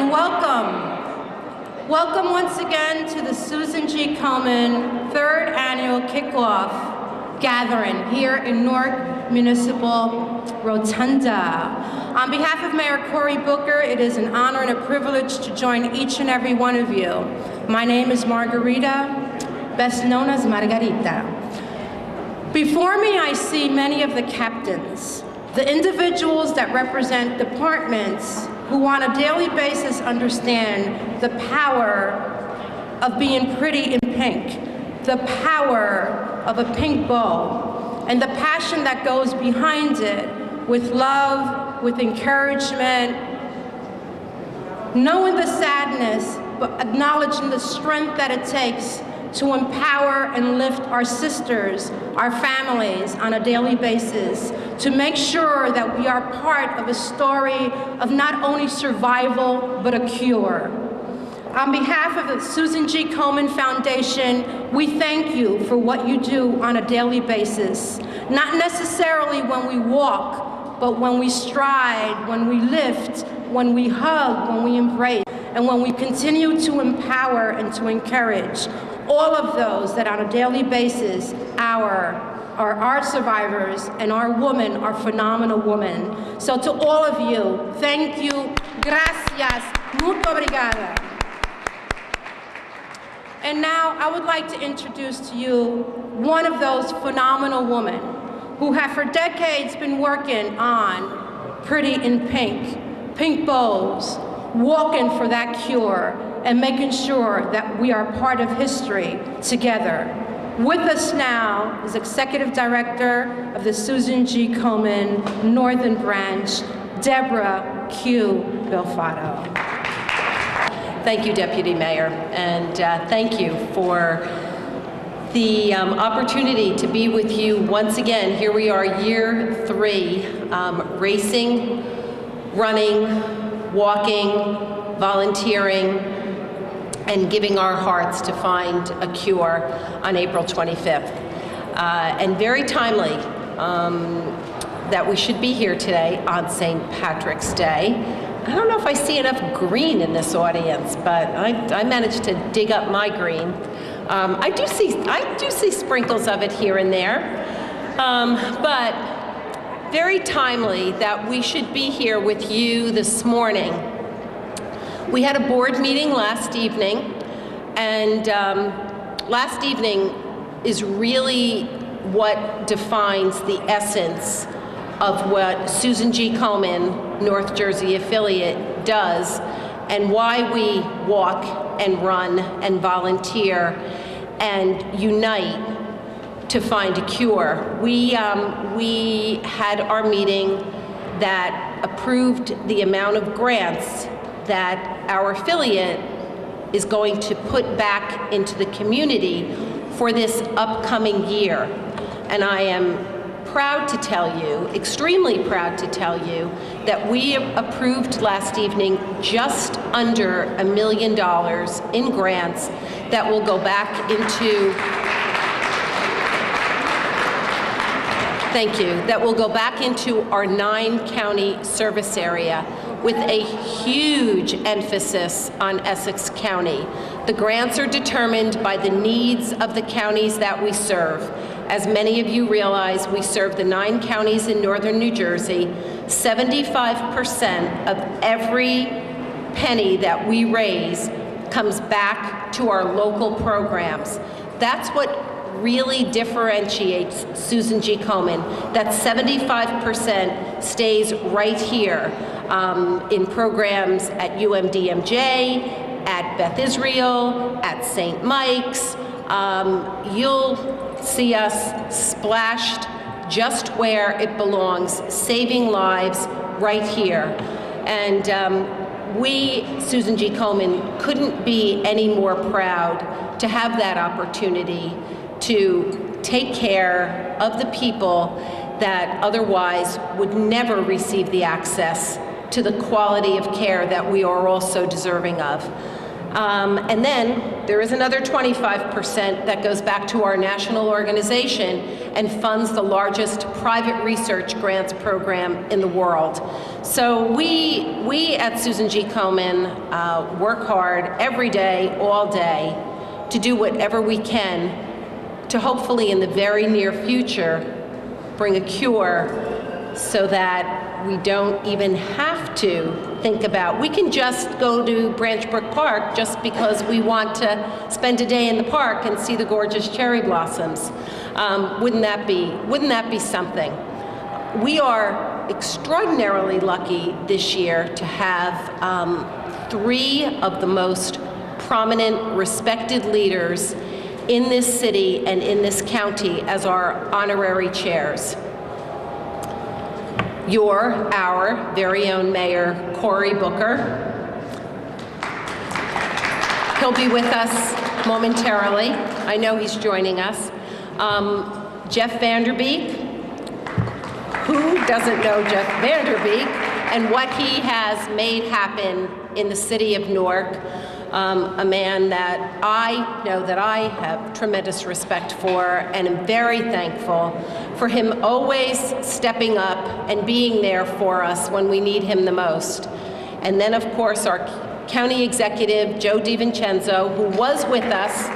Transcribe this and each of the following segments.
and welcome. Welcome once again to the Susan G. Komen 3rd Annual Kickoff Gathering here in Newark Municipal Rotunda. On behalf of Mayor Cory Booker, it is an honor and a privilege to join each and every one of you. My name is Margarita, best known as Margarita. Before me, I see many of the captains, the individuals that represent departments who on a daily basis understand the power of being pretty in pink, the power of a pink bow, and the passion that goes behind it with love, with encouragement, knowing the sadness, but acknowledging the strength that it takes to empower and lift our sisters, our families on a daily basis, to make sure that we are part of a story of not only survival, but a cure. On behalf of the Susan G. Komen Foundation, we thank you for what you do on a daily basis. Not necessarily when we walk, but when we stride, when we lift, when we hug, when we embrace, and when we continue to empower and to encourage all of those that on a daily basis are our survivors and our women are phenomenal women. So to all of you, thank you, gracias, muito obrigada. And now I would like to introduce to you one of those phenomenal women who have for decades been working on Pretty in Pink, pink bows, walking for that cure, and making sure that we are part of history together. With us now is Executive Director of the Susan G. Komen Northern Branch, Deborah Q. Belfato. Thank you, Deputy Mayor, and thank you for the opportunity to be with you once again. Here we are, year 3, racing, running, walking, volunteering, and giving our hearts to find a cure on April 25th. And very timely that we should be here today on St. Patrick's Day. I don't know if I see enough green in this audience, but I managed to dig up my green. I do see sprinkles of it here and there, but very timely that we should be here with you this morning. We had a board meeting last evening, and last evening is really what defines the essence of what Susan G. Komen, North Jersey affiliate, does, and why we walk and run and volunteer and unite to find a cure. We had our meeting that approved the amount of grants that our affiliate is going to put back into the community for this upcoming year. And I am proud to tell you, extremely proud to tell you, that we approved last evening just under $1 million in grants that will go back into, thank you, that will go back into our 9-county service area, with a huge emphasis on Essex County. The grants are determined by the needs of the counties that we serve. As many of you realize, we serve the 9 counties in northern New Jersey. 75% of every penny that we raise comes back to our local programs. That's what really differentiates Susan G. Komen. That 75% stays right here in programs at UMDMJ, at Beth Israel, at St. Mike's. You'll see us splashed just where it belongs, saving lives right here. And we, Susan G. Komen, couldn't be any more proud to have that opportunity to take care of the people that otherwise would never receive the access to the quality of care that we are all so deserving of. And then there is another 25% that goes back to our national organization and funds the largest private research grants program in the world. So we at Susan G. Komen work hard every day, all day, to do whatever we can to hopefully in the very near future bring a cure so that we don't even have to think about, we can just go to Branch Brook Park just because we want to spend a day in the park and see the gorgeous cherry blossoms. Wouldn't that be something? We are extraordinarily lucky this year to have 3 of the most prominent, respected leaders in this city and in this county as our honorary chairs. You're our very own Mayor, Cory Booker. He'll be with us momentarily. I know he's joining us. Jeff Vanderbeek. Who doesn't know Jeff Vanderbeek and what he has made happen in the city of Newark? A man that I know that I have tremendous respect for and am very thankful for him always stepping up and being there for us when we need him the most. And then, of course, our county executive, Joe DiVincenzo, who was with us,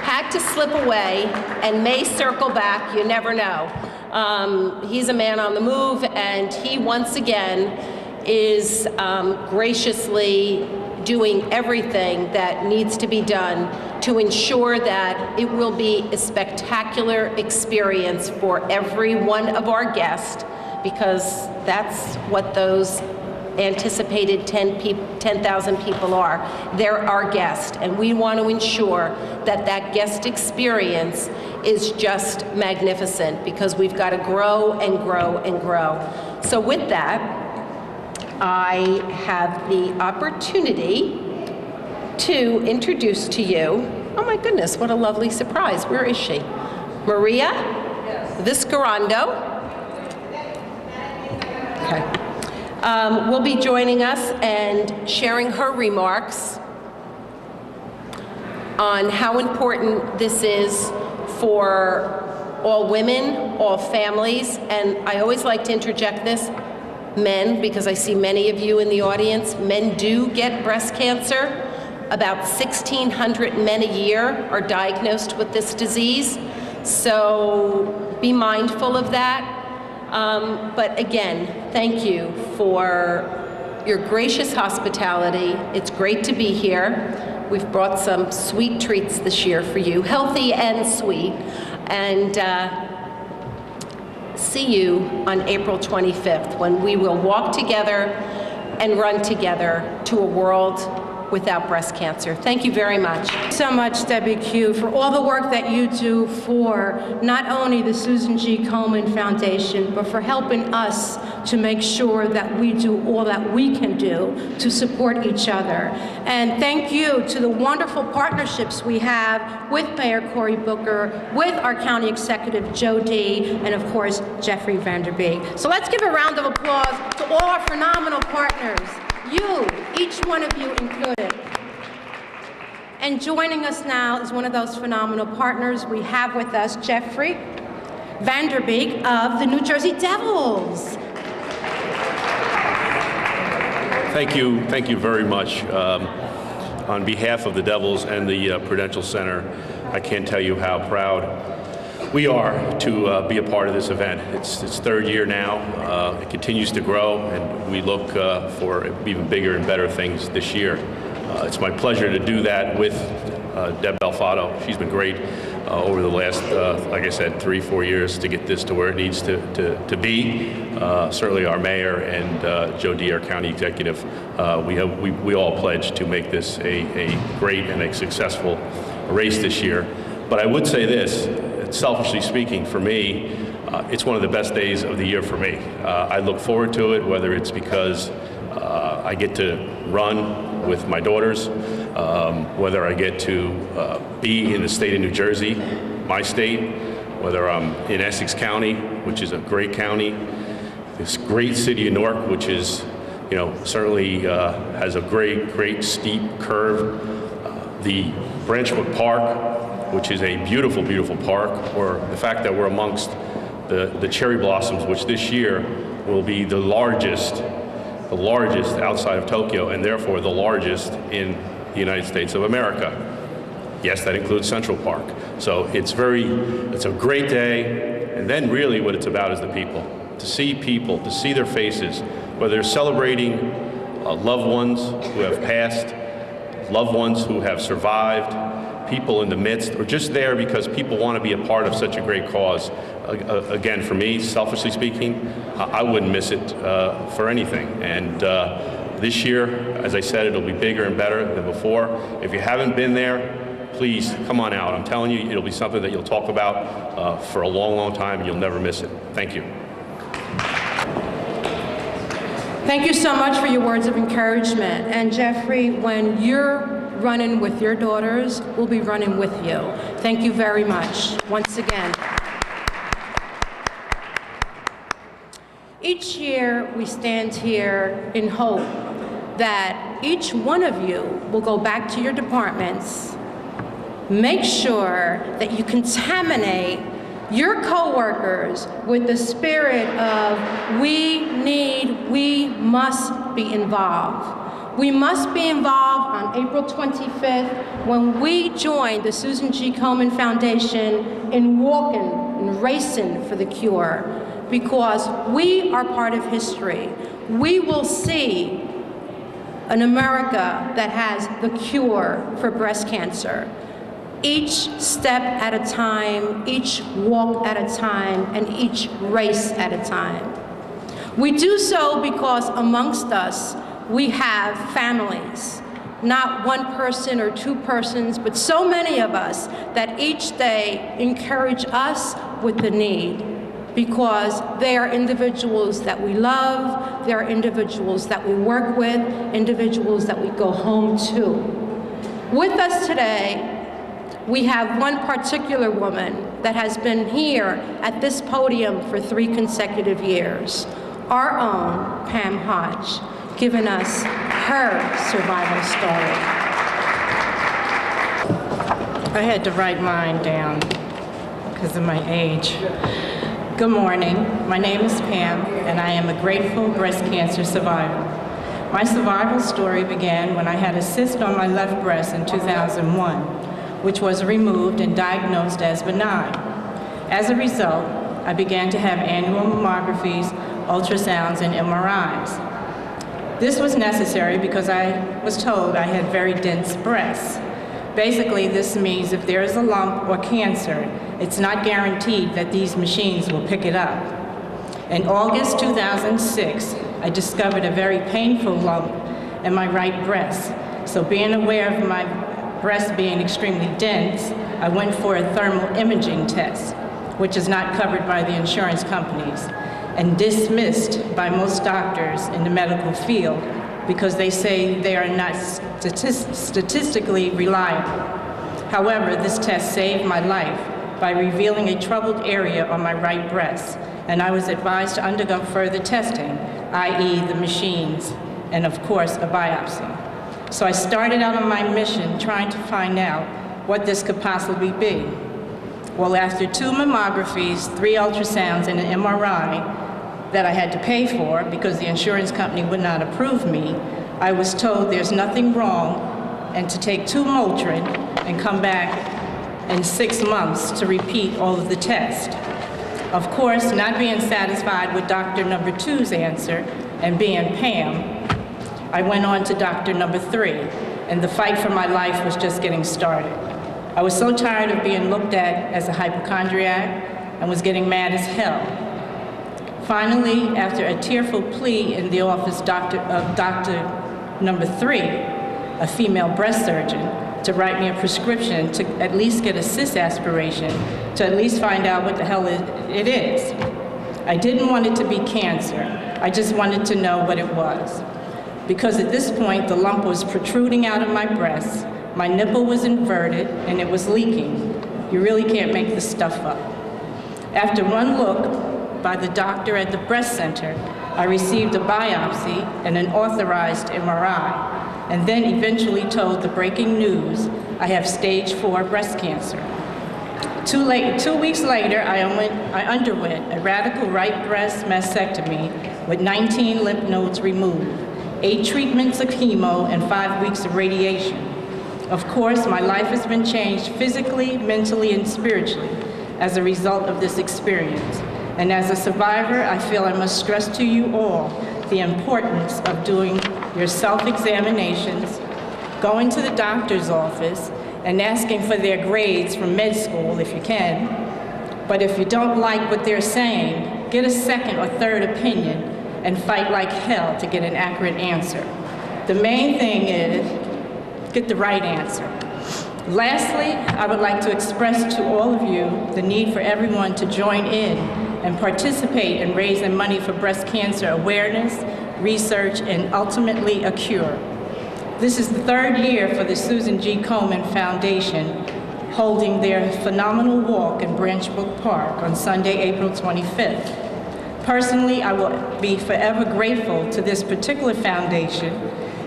had to slip away and may circle back, you never know. He's a man on the move, and he once again is graciously doing everything that needs to be done to ensure that it will be a spectacular experience for every one of our guests, because that's what those anticipated 10,000 people are. They're our guests, and we want to ensure that that guest experience is just magnificent, because we've got to grow and grow and grow. So with that, I have the opportunity to introduce to you, oh my goodness, what a lovely surprise. Where is she? Maria Viscarando. Okay. Will be joining us and sharing her remarks on how important this is for all women, all families, and I always like to interject this, men, because I see many of you in the audience. Men do get breast cancer. About 1,600 men a year are diagnosed with this disease. So be mindful of that. But again, thank you for your gracious hospitality. It's great to be here. We've brought some sweet treats this year for you, healthy and sweet. And see you on April 25th, when we will walk together and run together to a world without breast cancer. Thank you very much. So much, Debbie Q, for all the work that you do for not only the Susan G. Komen Foundation, but for helping us to make sure that we do all that we can do to support each other. And thank you to the wonderful partnerships we have with Mayor Cory Booker, with our County Executive, Joe D., and of course, Jeffrey Vanderbeek. So let's give a round of applause to all our phenomenal partners. You, each one of you included. And joining us now is one of those phenomenal partners. We have with us Jeffrey Vanderbeek of the New Jersey Devils. Thank you very much. On behalf of the Devils and the Prudential Center, I can't tell you how proud we are to be a part of this event. It's its 3rd year now. It continues to grow, and we look for even bigger and better things this year. It's my pleasure to do that with Deb Alfado. She's been great over the last, like I said, 3-4 years to get this to where it needs to be. Certainly our mayor and Joe D., our county executive, we all pledge to make this a great and a successful race this year. But I would say this, selfishly speaking, for me, it's one of the best days of the year for me. I look forward to it, whether it's because I get to run with my daughters, whether I get to be in the state of New Jersey, my state, whether I'm in Essex County, which is a great county, this great city of Newark, which is, certainly has a great steep curve the Branchwood Park, which is a beautiful, beautiful park, or the fact that we're amongst the cherry blossoms, which this year will be the largest outside of Tokyo, and therefore the largest in the United States of America. Yes, that includes Central Park. So it's a great day, and then really what it's about is the people. To see people, to see their faces, whether they're celebrating loved ones who have passed, loved ones who have survived, people in the midst, or just there because people want to be a part of such a great cause. Again, for me, selfishly speaking, I wouldn't miss it for anything. And this year, as I said, it'll be bigger and better than before. If you haven't been there, please come on out. I'm telling you, it'll be something that you'll talk about for a long, long time, and you'll never miss it. Thank you. Thank you so much for your words of encouragement. And Jeffrey, when you're running with your daughters, we'll be running with you. Thank you very much, once again. Each year, we stand here in hope that each one of you will go back to your departments, make sure that you contaminate your coworkers with the spirit of we must be involved. We must be involved on April 25th when we join the Susan G. Komen Foundation in walking and racing for the cure, because we are part of history. We will see an America that has the cure for breast cancer. Each step at a time, each walk at a time, and each race at a time. We do so because amongst us, we have families, not one person or two persons, but so many of us that each day encourage us with the need, because they are individuals that we love, they are individuals that we work with, individuals that we go home to. With us today, we have one particular woman that has been here at this podium for 3 consecutive years, our own Pam Hodge, giving us her survival story. I had to write mine down because of my age. Good morning, my name is Pam, and I am a grateful breast cancer survivor. My survival story began when I had a cyst on my left breast in 2001. Which was removed and diagnosed as benign. As a result, I began to have annual mammographies, ultrasounds, and MRIs. This was necessary because I was told I had very dense breasts. Basically, this means if there is a lump or cancer, it's not guaranteed that these machines will pick it up. In August 2006, I discovered a very painful lump in my right breast. So being aware of my breast being extremely dense, I went for a thermal imaging test, which is not covered by the insurance companies, and dismissed by most doctors in the medical field because they say they are not statistically reliable. However, this test saved my life by revealing a troubled area on my right breast, and I was advised to undergo further testing, i.e. the machines, and of course, a biopsy. So I started out on my mission trying to find out what this could possibly be. Well, after 2 mammographies, 3 ultrasounds, and an MRI that I had to pay for because the insurance company would not approve me, I was told there's nothing wrong and to take 2 Motrin and come back in 6 months to repeat all of the tests. Of course, not being satisfied with doctor number 2's answer and being Pam, I went on to doctor number 3, and the fight for my life was just getting started. I was so tired of being looked at as a hypochondriac and was getting mad as hell. Finally, after a tearful plea in the office of doctor number 3, a female breast surgeon, to write me a prescription to at least get a cyst aspiration, to at least find out what the hell it is. I didn't want it to be cancer. I just wanted to know what it was. Because at this point, the lump was protruding out of my breast, my nipple was inverted, and it was leaking. You really can't make this stuff up. After one look by the doctor at the breast center, I received a biopsy and an authorized MRI, and then eventually told the breaking news I have stage 4 breast cancer. 2 weeks later, I underwent a radical right breast mastectomy with 19 lymph nodes removed, 8 treatments of chemo, and 5 weeks of radiation. Of course, my life has been changed physically, mentally, and spiritually as a result of this experience. And as a survivor, I feel I must stress to you all the importance of doing your self-examinations, going to the doctor's office, and asking for their grades from med school if you can. But if you don't like what they're saying, get a second or third opinion and fight like hell to get an accurate answer. The main thing is, get the right answer. Lastly, I would like to express to all of you the need for everyone to join in and participate in raising money for breast cancer awareness, research, and ultimately a cure. This is the 3rd year for the Susan G. Koman Foundation holding their phenomenal walk in Branch Brook Park on Sunday, April 25th. Personally, I will be forever grateful to this particular foundation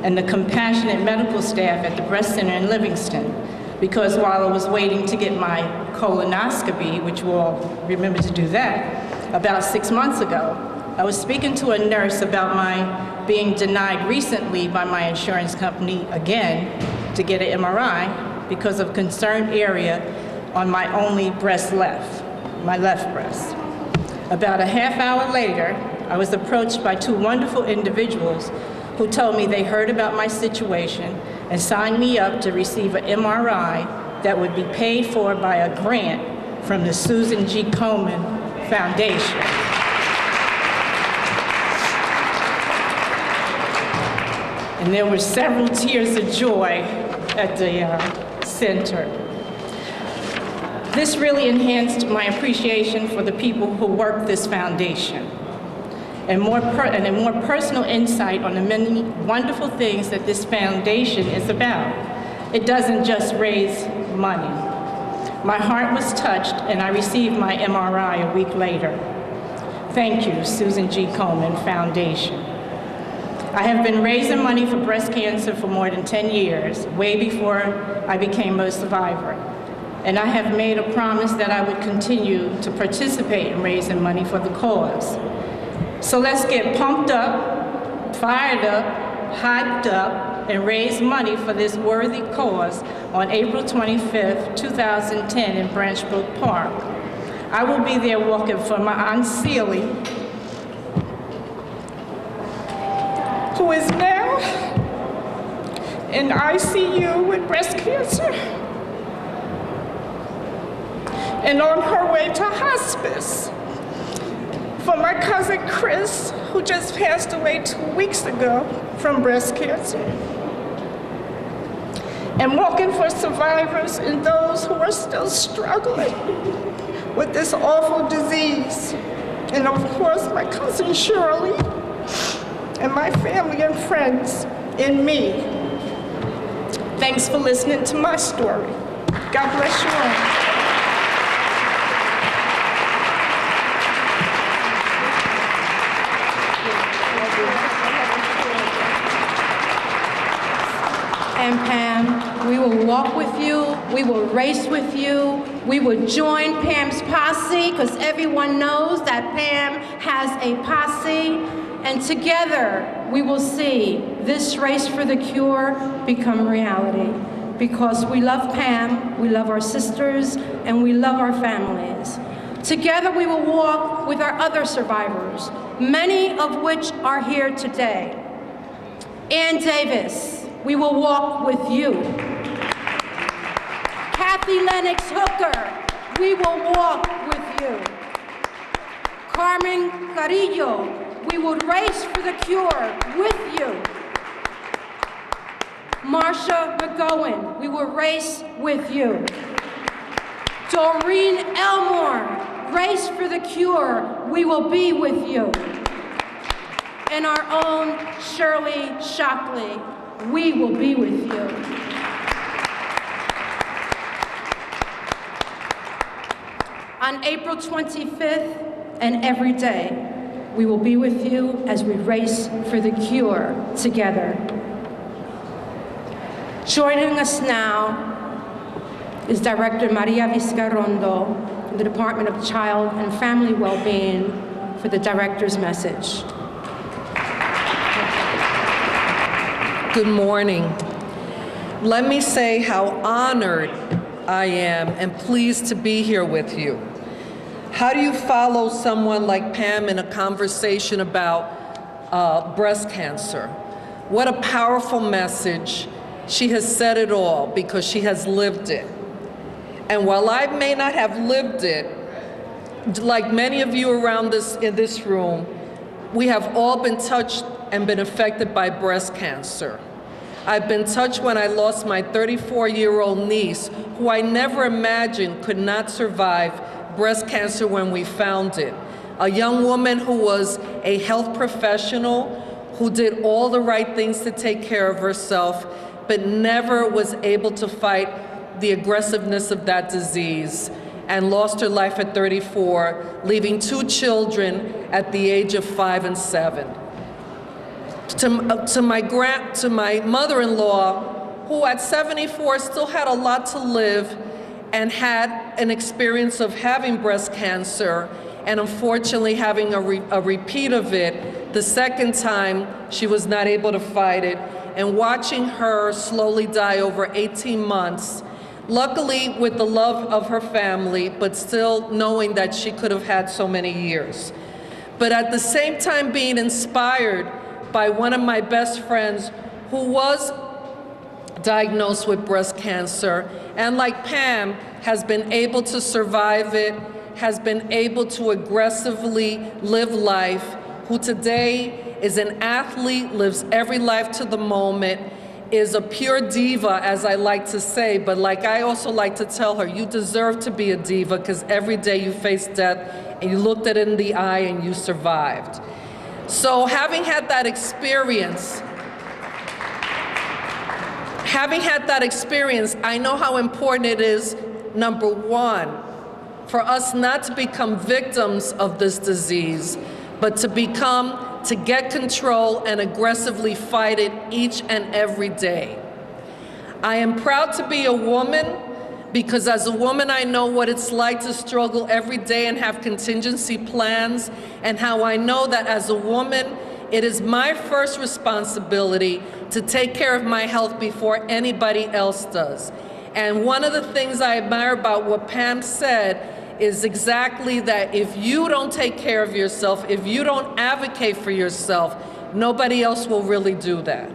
and the compassionate medical staff at the Breast Center in Livingston, because while I was waiting to get my colonoscopy, which you all remember to do that, about 6 months ago, I was speaking to a nurse about my being denied recently by my insurance company again to get an MRI because of concerned area on my only breast left, my left breast. About a half hour later, I was approached by 2 wonderful individuals who told me they heard about my situation and signed me up to receive an MRI that would be paid for by a grant from the Susan G. Koman Foundation. And there were several tears of joy at the center. This really enhanced my appreciation for the people who work this foundation, and a more personal insight on the many wonderful things that this foundation is about. It doesn't just raise money. My heart was touched, and I received my MRI a week later. Thank you, Susan G. Koman Foundation. I have been raising money for breast cancer for more than 10 years, way before I became a survivor. And I have made a promise that I would continue to participate in raising money for the cause. So let's get pumped up, fired up, hyped up, and raise money for this worthy cause on April 25th, 2010 in Branch Brook Park. I will be there walking for my Aunt Celie, who is now in ICU with breast cancer and on her way to hospice. For my cousin Chris, who just passed away 2 weeks ago from breast cancer. And walking for survivors and those who are still struggling with this awful disease. And of course, my cousin Shirley, and my family and friends in me. Thanks for listening to my story. God bless you all. And Pam, we will walk with you, we will race with you, we will join Pam's posse, because everyone knows that Pam has a posse, and together we will see this race for the cure become reality. Because we love Pam, we love our sisters, and we love our families. Together we will walk with our other survivors, many of which are here today. Ann Davis, we will walk with you. Kathy Lennox Hooker, we will walk with you. Carmen Carrillo, we will race for the cure with you. Marsha McGowan, we will race with you. Doreen Elmore, race for the cure, we will be with you. And our own Shirley Shockley, we will be with you. On April 25th and every day, we will be with you as we race for the cure together. Joining us now is Director Maria Vizcarrondo from the Department of Child and Family Wellbeing for the director's message. Good morning. Let me say how honored I am and pleased to be here with you. How do you follow someone like Pam in a conversation about breast cancer? What a powerful message. She has said it all because she has lived it. And while I may not have lived it, like many of you around in this room, we have all been touched and been affected by breast cancer. I've been touched when I lost my 34-year-old niece, who I never imagined could not survive breast cancer when we found it. A young woman who was a health professional, who did all the right things to take care of herself, but never was able to fight the aggressiveness of that disease, and lost her life at 34, leaving 2 children at the age of 5 and 7. To my mother-in-law, who at 74 still had a lot to live and had an experience of having breast cancer, and unfortunately having a repeat of it the second time she was not able to fight it, and watching her slowly die over 18 months, luckily with the love of her family, but still knowing that she could have had so many years. But at the same time being inspired by one of my best friends who was diagnosed with breast cancer, and like Pam, has been able to survive it, has been able to aggressively live life, who today is an athlete, lives every life to the moment, is a pure diva, as I like to say, but like I also like to tell her, you deserve to be a diva because every day you face death and you looked it in the eye and you survived. So having had that experience, I know how important it is, number one, for us not to become victims of this disease, but to get control and aggressively fight it each and every day. I am proud to be a woman because as a woman I know what it's like to struggle every day and have contingency plans, and how I know that as a woman it is my first responsibility to take care of my health before anybody else does. And one of the things I admire about what Pam said is exactly that if you don't take care of yourself, if you don't advocate for yourself, nobody else will really do that.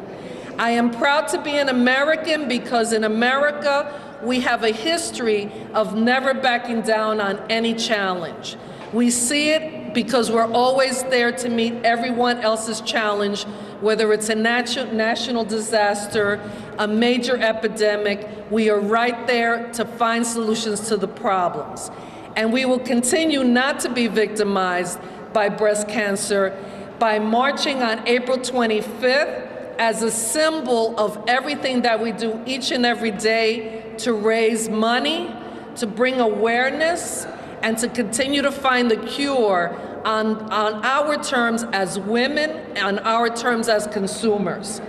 I am proud to be an American because in America, we have a history of never backing down on any challenge. We see it because we're always there to meet everyone else's challenge, whether it's a national disaster, a major epidemic, we are right there to find solutions to the problems. And we will continue not to be victimized by breast cancer by marching on April 25th as a symbol of everything that we do each and every day to raise money, to bring awareness, and to continue to find the cure on our terms as women, on our terms as consumers.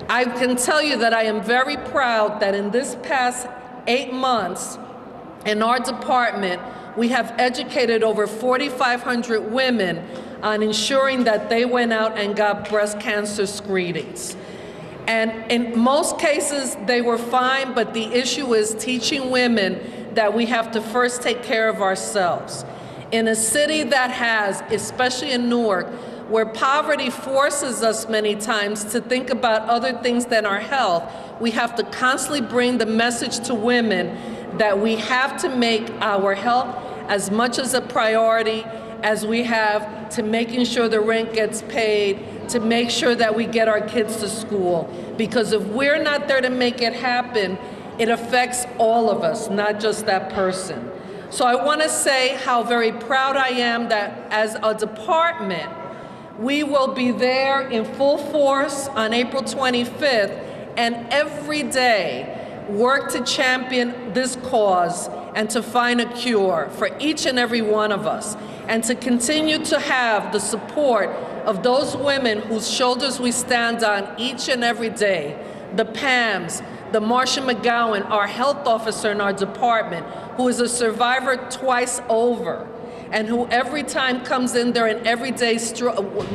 I can tell you that I am very proud that in this past 8 months in our department, we have educated over 4,500 women on ensuring that they went out and got breast cancer screenings. And in most cases, they were fine, but the issue is teaching women that we have to first take care of ourselves. In a city that has, especially in Newark, where poverty forces us many times to think about other things than our health, we have to constantly bring the message to women that we have to make our health as much as a priority as we have to making sure the rent gets paid, to make sure that we get our kids to school. Because if we're not there to make it happen, it affects all of us, not just that person. So I want to say how very proud I am that as a department, we will be there in full force on April 25th and every day work to champion this cause and to find a cure for each and every one of us, and to continue to have the support of those women whose shoulders we stand on each and every day, the Pams, the Marcia McGowan, our health officer in our department, who is a survivor twice over, and who every time comes in there and every day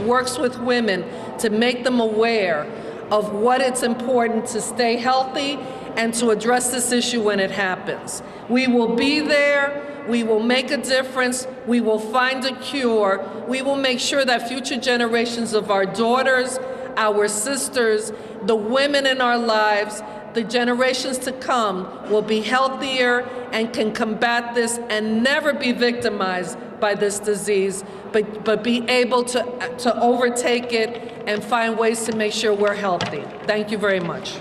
works with women to make them aware of what it's important to stay healthy and to address this issue when it happens. We will be there. We will make a difference. We will find a cure. We will make sure that future generations of our daughters, our sisters, the women in our lives, the generations to come will be healthier and can combat this and never be victimized by this disease, but be able to overtake it and find ways to make sure we're healthy. Thank you very much.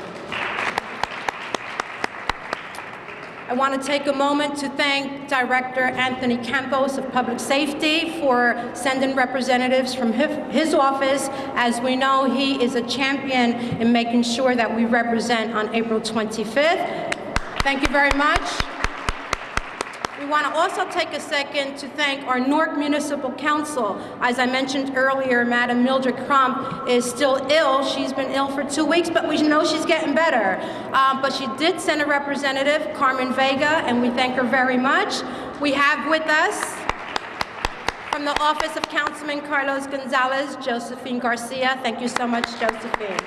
I want to take a moment to thank Director Anthony Campos of Public Safety for sending representatives from his office. As we know, he is a champion in making sure that we represent on April 25th. Thank you very much. We want to also take a second to thank our Newark Municipal Council. As I mentioned earlier, Madam Mildred Crump is still ill. She's been ill for 2 weeks, but we know she's getting better. But she did send a representative, Carmen Vega, and we thank her very much. We have with us, from the Office of Councilman Carlos Gonzalez, Josephine Garcia. Thank you so much, Josephine.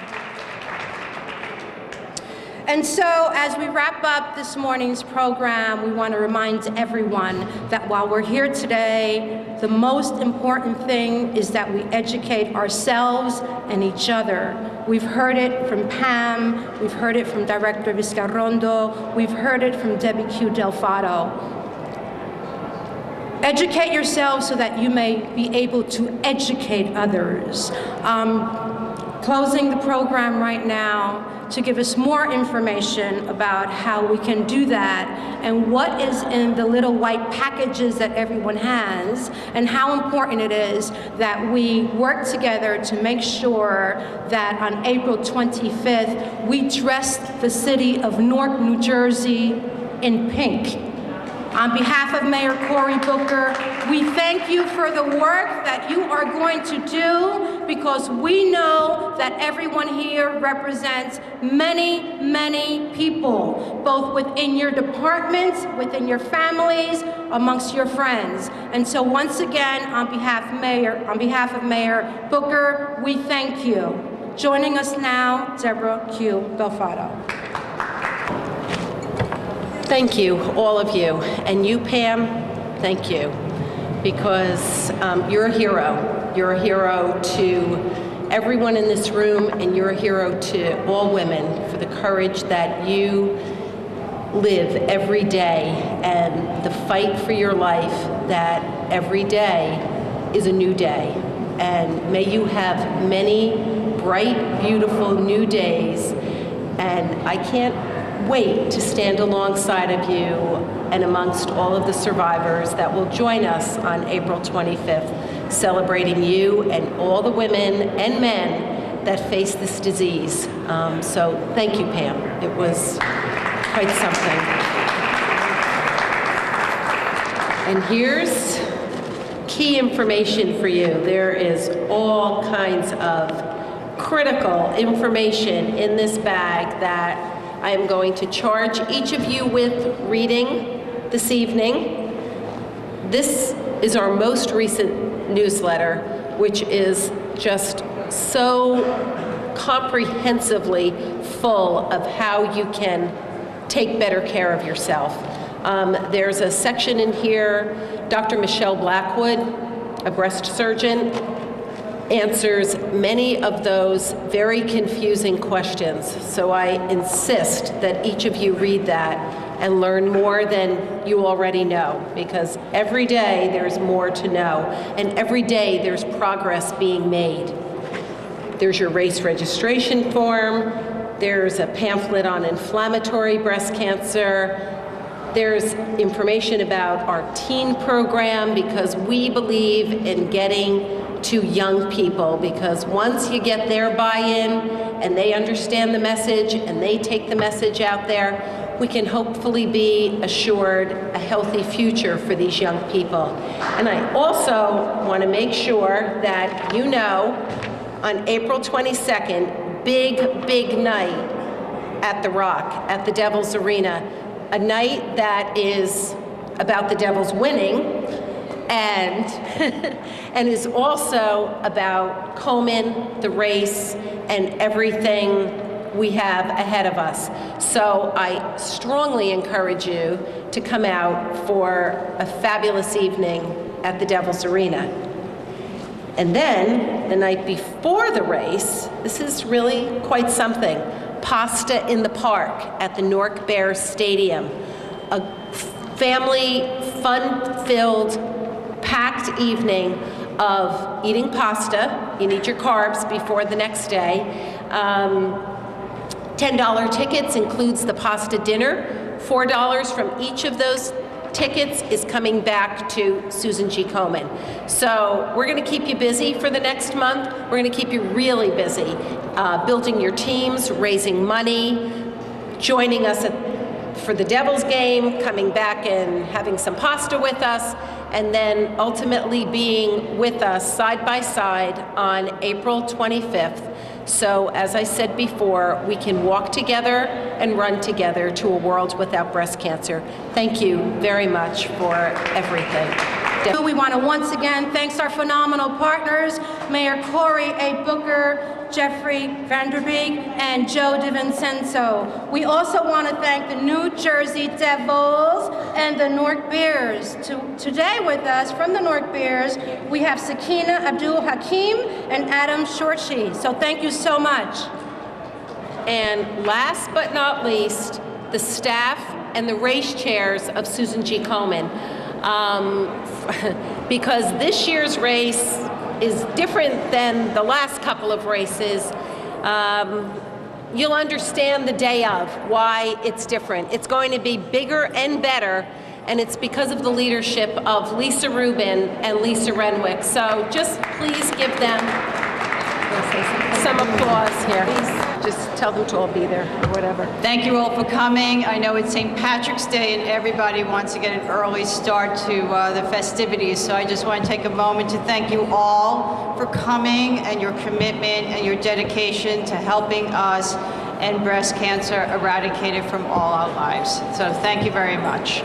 And so, as we wrap up this morning's program, we want to remind everyone that while we're here today, the most important thing is that we educate ourselves and each other. We've heard it from Pam, we've heard it from Director Vizcarrondo, we've heard it from Debbie Q. Delfato. Educate yourselves so that you may be able to educate others. Closing the program right now to give us more information about how we can do that and what is in the little white packages that everyone has and how important it is that we work together to make sure that on April 25th, we dress the city of Newark, New Jersey in pink. On behalf of Mayor Cory Booker, we thank you for the work that you are going to do because we know that everyone here represents many, many people, both within your departments, within your families, amongst your friends. And so once again, on behalf of Mayor Booker, we thank you. Joining us now, Deborah Q. Belfato. Thank you, all of you. And you, Pam, thank you. Because you're a hero. You're a hero to everyone in this room, and you're a hero to all women for the courage that you live every day and the fight for your life that every day is a new day. And may you have many bright, beautiful new days. And I can't wait to stand alongside of you and amongst all of the survivors that will join us on April 25th, celebrating you and all the women and men that face this disease. So thank you, Pam. It was quite something. And here's key information for you. There is all kinds of critical information in this bag that I am going to charge each of you with reading this evening. This is our most recent newsletter, which is just so comprehensively full of how you can take better care of yourself. There's a section in here, Dr. Michelle Blackwood, a breast surgeon, answers many of those very confusing questions. So I insist that each of you read that and learn more than you already know, because every day there's more to know, and every day there's progress being made. There's your race registration form, there's a pamphlet on inflammatory breast cancer, there's information about our teen program, because we believe in getting to young people, because once you get their buy-in and they understand the message and they take the message out there, we can hopefully be assured a healthy future for these young people. And I also want to make sure that you know, on April 22nd, big night, at the Rock, at the Devils Arena. A night that is about the Devils winning and, and is also about Koman, the race, and everything we have ahead of us. So I strongly encourage you to come out for a fabulous evening at the Devils Arena. And then, the night before the race, this is really quite something. Pasta in the Park at the Newark Bears Stadium. A family, fun-filled, packed evening of eating pasta. You need your carbs before the next day. $10 tickets includes the pasta dinner. $4 from each of those tickets is coming back to Susan G. Komen. So we're going to keep you busy for the next month. We're going to keep you really busy building your teams, raising money, joining us for the Devils game, coming back and having some pasta with us, and then ultimately being with us side by side on April 25th. So, as I said before, we can walk together and run together to a world without breast cancer. Thank you very much for everything. We want to once again thank our phenomenal partners, Mayor Cory A. Booker, Jeffrey Vanderbeek, and Joe DiVincenzo. We also want to thank the New Jersey Devils and the Newark Bears. Today with us from the Newark Bears, we have Sakina Abdul Hakim and Adam Shortshee. So thank you so much. And last but not least, the staff and the race chairs of Susan G. Komen. Because this year's race is different than the last couple of races. You'll understand the day of why it's different. It's going to be bigger and better, and it's because of the leadership of Lisa Rubin and Lisa Renwick. So just please give them some applause here. Please just tell them to all be there or whatever. Thank you all for coming. I know it's St. Patrick's Day and everybody wants to get an early start to the festivities, so I just want to take a moment to thank you all for coming and your commitment and your dedication to helping us and breast cancer eradicated from all our lives. So thank you very much.